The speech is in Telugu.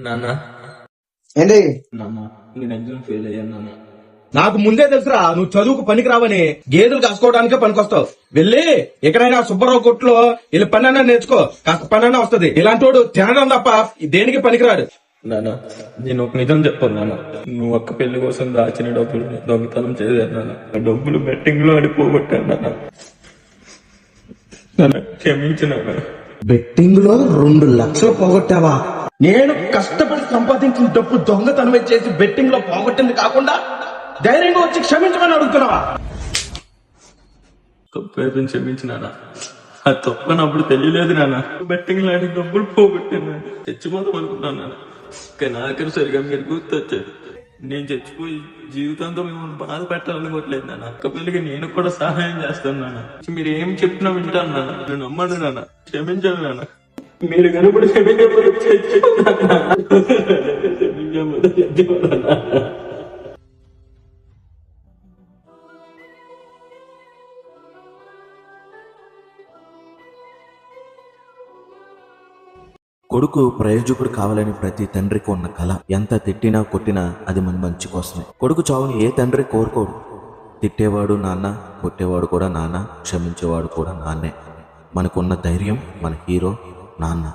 నాన్న ఏంటి నాన్న నేను ఎగ్జామ్ ఫెయిల్ అయ్యాను నాన్న. నాకు ముందే తెలుసురా నువ్వు చదువుకు పనికి రావని. గేదెలు కాసుకోవడానికే పనికొస్తావు. వెళ్ళి ఎక్కడైనా సుబ్బారావు కొట్లో వెళ్ళి పని అన్నా నేర్చుకో, కాస్త పని అన్నా వస్తుంది. ఇలాంటోడు తినడం తప్ప దేనికి పనికిరాడు. నాన్న నేను ఒక నిజం చెప్పాను నాన్న. నువ్వు అక్క పెళ్లి కోసం దాచిన డబ్బులు దొంగతనం చేశాను నాన్న. ఆ డబ్బులు బెట్టింగ్ లో పోగొట్టాను నాన్న. నాన్న క్షమించు నాన్న. బెట్టింగ్ లో 2 లక్షలు పోగొట్టావా? నేను కష్టపడి సంపాదించిన డబ్బు దొంగతనం చేసి బెట్టింగ్ లో పోగొట్టింది కాకుండా ధైర్యంగా వచ్చి క్షమించమని అడుగుతున్నావా? తప్పు అయిపోయింది, క్షమించు నాన్న. ఆ తప్పనప్పుడు తెలియలేదు నాన్న. బెట్టింగ్ లాంటి డబ్బులు పోగొట్టాను నాన్న. చచ్చిపోతాం అనుకున్నాను నాన్న. కానీ ఆఖరి సరిగా మీరు గుర్తొచ్చారు. నేను చచ్చిపోయి జీవితంతో మిమ్మల్ని బాధ పెట్టాలనుకోవట్లేదు నాన్న. అక్క పిల్లకి నేను కూడా సహాయం చేస్తాను నాన్న. మీరు ఏం చెప్పినా వింటాను నాన్న. నేను నమ్మను నాన్న. క్షమించాను నాన్న. మీరు కనుక క్షమించకపోతే చచ్చిపోతాను నాన్న. క్షమించకపోతే చచ్చిపోతాను నాన్న. కొడుకు ప్రయోజకుడు కావాలని ప్రతి తండ్రికి ఉన్న కళ. ఎంత తిట్టినా కొట్టినా అది మన మంచి కోసమే. కొడుకు చావుని ఏ తండ్రి కోరుకోడు. తిట్టేవాడు నాన్న, కొట్టేవాడు కూడా నాన్న, క్షమించేవాడు కూడా నాన్నే. మనకున్న ధైర్యం మన హీరో నాన్న.